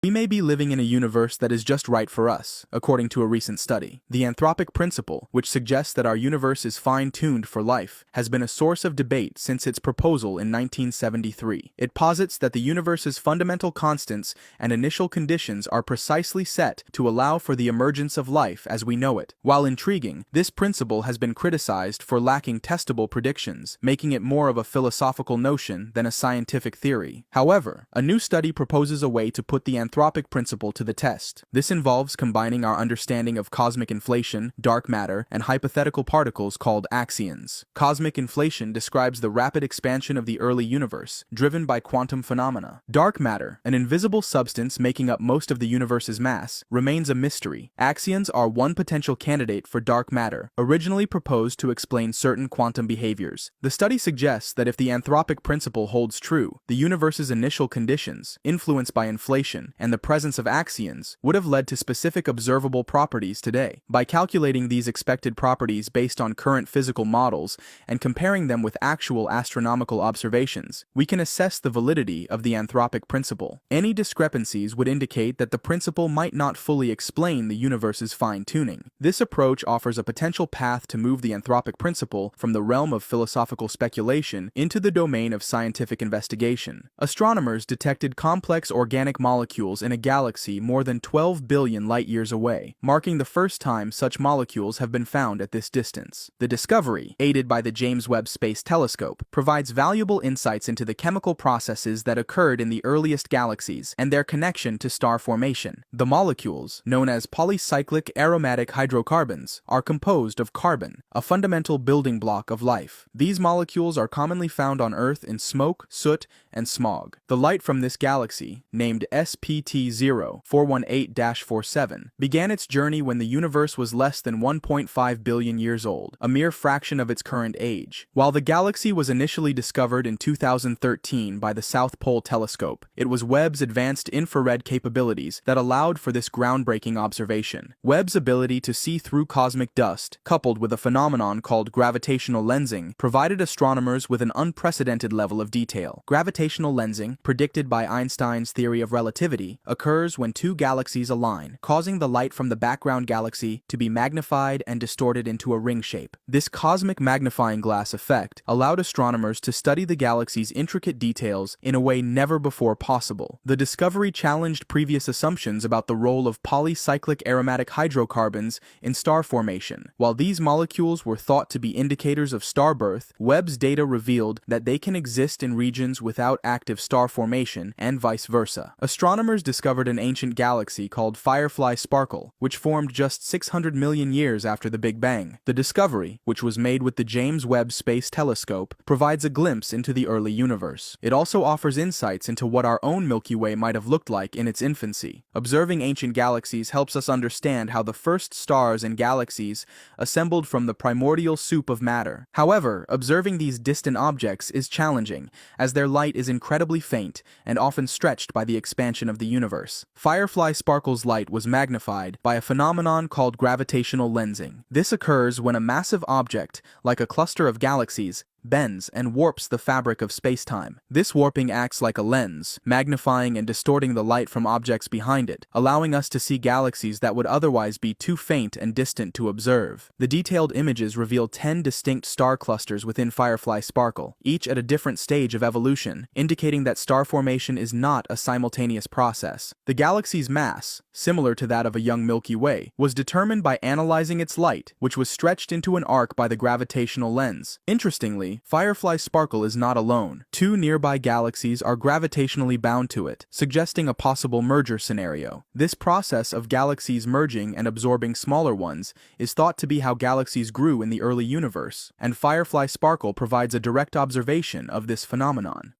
We may be living in a universe that is just right for us, according to a recent study. The anthropic principle, which suggests that our universe is fine-tuned for life, has been a source of debate since its proposal in 1973. It posits that the universe's fundamental constants and initial conditions are precisely set to allow for the emergence of life as we know it. While intriguing, this principle has been criticized for lacking testable predictions, making it more of a philosophical notion than a scientific theory. However, a new study proposes a way to put the anthropic principle to the test. This involves combining our understanding of cosmic inflation, dark matter, and hypothetical particles called axions. Cosmic inflation describes the rapid expansion of the early universe, driven by quantum phenomena. Dark matter, an invisible substance making up most of the universe's mass, remains a mystery. Axions are one potential candidate for dark matter, originally proposed to explain certain quantum behaviors. The study suggests that if the anthropic principle holds true, the universe's initial conditions, influenced by inflation, and the presence of axions would have led to specific observable properties today. By calculating these expected properties based on current physical models and comparing them with actual astronomical observations, we can assess the validity of the anthropic principle. Any discrepancies would indicate that the principle might not fully explain the universe's fine-tuning. This approach offers a potential path to move the anthropic principle from the realm of philosophical speculation into the domain of scientific investigation. Astronomers detected complex organic molecules in a galaxy more than 12 billion light-years away, marking the first time such molecules have been found at this distance. The discovery, aided by the James Webb Space Telescope, provides valuable insights into the chemical processes that occurred in the earliest galaxies and their connection to star formation. The molecules, known as polycyclic aromatic hydrocarbons, are composed of carbon, a fundamental building block of life. These molecules are commonly found on Earth in smoke, soot, and smog. The light from this galaxy, named SPT-0418-47, began its journey when the universe was less than 1.5 billion years old, a mere fraction of its current age. While the galaxy was initially discovered in 2013 by the South Pole Telescope, it was Webb's advanced infrared capabilities that allowed for this groundbreaking observation. Webb's ability to see through cosmic dust, coupled with a phenomenon called gravitational lensing, provided astronomers with an unprecedented level of detail. Gravitational lensing, predicted by Einstein's theory of relativity, occurs when two galaxies align, causing the light from the background galaxy to be magnified and distorted into a ring shape. This cosmic magnifying glass effect allowed astronomers to study the galaxy's intricate details in a way never before possible. The discovery challenged previous assumptions about the role of polycyclic aromatic hydrocarbons in star formation. While these molecules were thought to be indicators of star birth, Webb's data revealed that they can exist in regions without active star formation and vice versa. Astronomers discovered an ancient galaxy called Firefly Sparkle, which formed just 600 million years after the Big Bang. The discovery, which was made with the James Webb Space Telescope, provides a glimpse into the early universe. It also offers insights into what our own Milky Way might have looked like in its infancy. Observing ancient galaxies helps us understand how the first stars and galaxies assembled from the primordial soup of matter. However, observing these distant objects is challenging, as their light is incredibly faint and often stretched by the expansion of the universe. Firefly Sparkle's light was magnified by a phenomenon called gravitational lensing. This occurs when a massive object, like a cluster of galaxies, bends and warps the fabric of space-time. This warping acts like a lens, magnifying and distorting the light from objects behind it, allowing us to see galaxies that would otherwise be too faint and distant to observe. The detailed images reveal 10 distinct star clusters within Firefly Sparkle, each at a different stage of evolution, indicating that star formation is not a simultaneous process. The galaxy's mass, similar to that of a young Milky Way, was determined by analyzing its light, which was stretched into an arc by the gravitational lens. Interestingly, Firefly Sparkle is not alone. Two nearby galaxies are gravitationally bound to it, suggesting a possible merger scenario. This process of galaxies merging and absorbing smaller ones is thought to be how galaxies grew in the early universe, and Firefly Sparkle provides a direct observation of this phenomenon.